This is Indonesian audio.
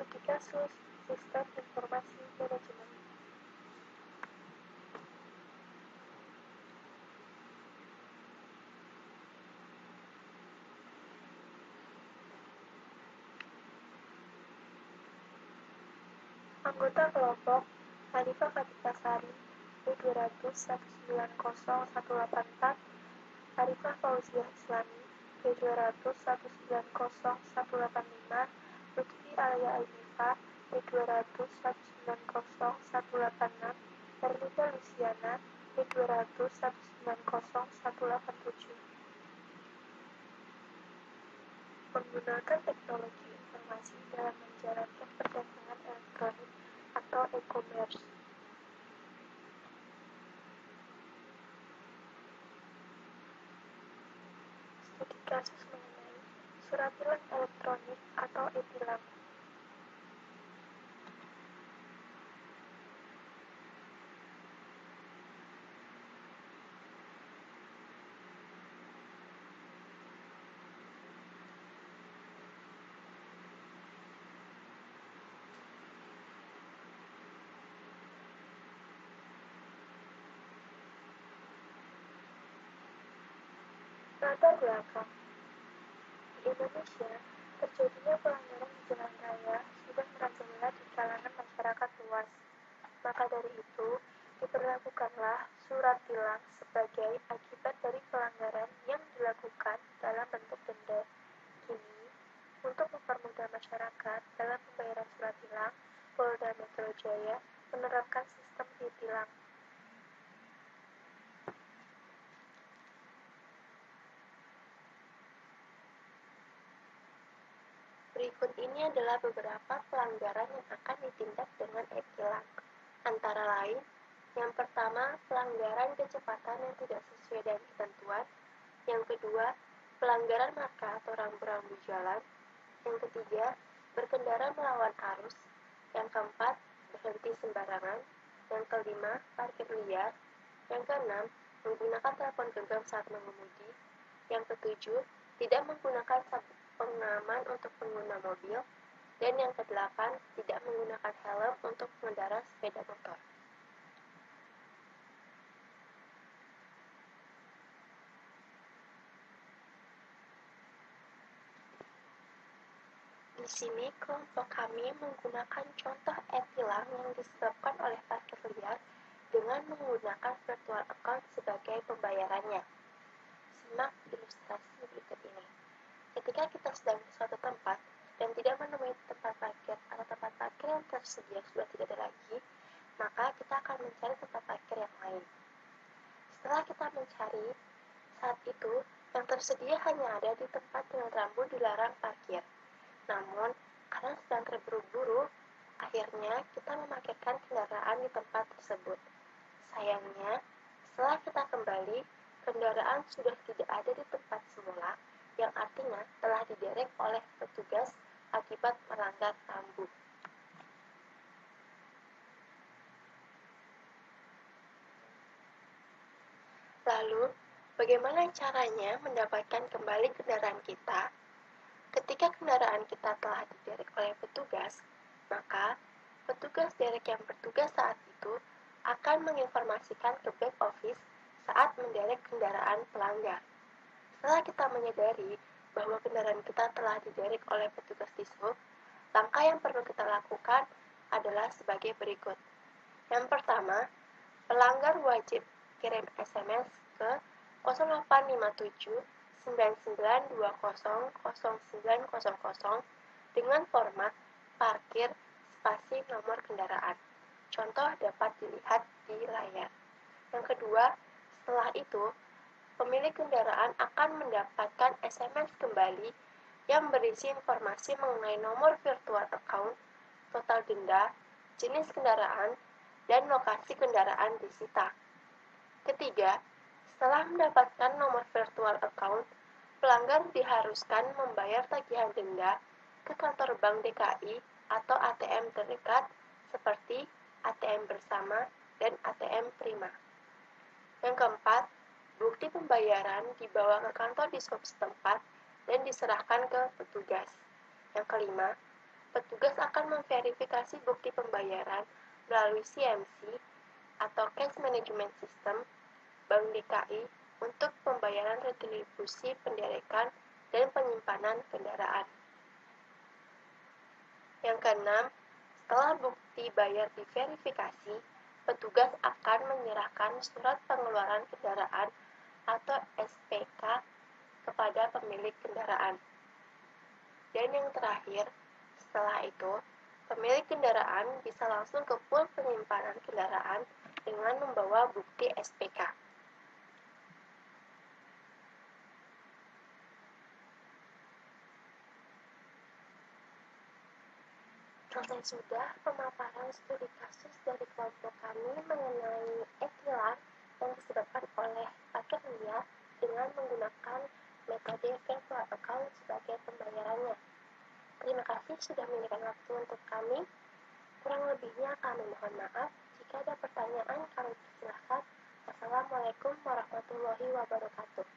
Studi kasus Sistem Informasi Manajemen. Anggota kelompok Hanifah Fatikasari B200190184, Arifah Fauziah Islami B200190185, Lutfi Alia Ainifah B200190186, Ernida Luciana B200190187. Menggunakan teknologi informasi dalam menjalankan perdagangan elektronik atau e-commerce. Studi kasus mengenai surat tilang elektronik atau e-tilang. Latar belakang. Di Indonesia, terjadinya pelanggaran di jalan raya sudah merajalela di kalangan masyarakat luas. Maka dari itu, diberlakukanlah surat tilang sebagai akibat dari pelanggaran yang dilakukan dalam bentuk denda. Kini, untuk mempermudah masyarakat dalam pembayaran surat tilang, Polda Metro Jaya menerapkan sistem e-tilang. Berikut ini adalah beberapa pelanggaran yang akan ditindak dengan e-tilang. Antara lain, yang pertama, pelanggaran kecepatan yang tidak sesuai dengan ketentuan. Yang kedua, pelanggaran marka atau rambu-rambu jalan. Yang ketiga, berkendara melawan arus. Yang keempat, berhenti sembarangan. Yang kelima, parkir liar. Yang keenam, menggunakan telepon genggam saat mengemudi. Yang ketujuh, tidak menggunakan sabuk pengaman untuk pengguna mobil. Dan yang kedelapan, tidak menggunakan helm untuk pengendara sepeda motor. Di sini kelompok kami menggunakan contoh e-tilang yang disebabkan oleh parkir liar dengan menggunakan virtual account sebagai pembayarannya. Simak ilustrasi berikut ini. Ketika kita sedang di suatu tempat dan tidak menemui tempat parkir atau tempat parkir yang tersedia sudah tidak ada lagi, maka kita akan mencari tempat parkir yang lain. Setelah kita mencari, saat itu yang tersedia hanya ada di tempat dengan rambu dilarang parkir. Namun, karena sedang terburu-buru, akhirnya kita memarkirkan kendaraan di tempat tersebut. Sayangnya, setelah kita kembali, kendaraan sudah tidak ada di tempat semula, yang artinya telah diderek oleh petugas akibat melanggar rambu. Lalu, bagaimana caranya mendapatkan kembali kendaraan kita? Ketika kendaraan kita telah diderek oleh petugas, maka petugas derek yang bertugas saat itu akan menginformasikan ke back office saat menderek kendaraan pelanggar. Setelah kita menyadari bahwa kendaraan kita telah diderek oleh petugas dishub, langkah yang perlu kita lakukan adalah sebagai berikut. Yang pertama, pelanggar wajib kirim SMS ke 0857 99200900 dengan format parkir spasi nomor kendaraan. Contoh dapat dilihat di layar. Yang kedua, setelah itu, pemilik kendaraan akan mendapatkan SMS kembali yang berisi informasi mengenai nomor virtual account, total denda, jenis kendaraan, dan lokasi kendaraan disita. Ketiga, setelah mendapatkan nomor virtual account, pelanggar diharuskan membayar tagihan denda ke kantor Bank DKI atau ATM terdekat seperti ATM Bersama dan ATM Prima. Yang keempat, bukti pembayaran dibawa ke kantor dishub setempat dan diserahkan ke petugas. Yang kelima, Petugas akan memverifikasi bukti pembayaran melalui CMC atau Cash Management System Bank DKI untuk pembayaran retribusi penderekan dan penyimpanan kendaraan. Yang keenam, setelah bukti bayar diverifikasi, petugas akan menyerahkan surat pengeluaran kendaraan atau SPK kepada pemilik kendaraan. Dan yang terakhir, setelah itu, pemilik kendaraan bisa langsung ke pool penyimpanan kendaraan dengan membawa bukti SPK. Selesai sudah pemaparan studi kasus dari kelompok kami mengenai e-tilang yang disebabkan oleh parkir liar dengan menggunakan metode virtual account sebagai pembayarannya. Terima kasih sudah memberikan waktu untuk kami. Kurang lebihnya kami mohon maaf. Jika ada pertanyaan, kami persilahkan. Wassalamualaikum warahmatullahi wabarakatuh.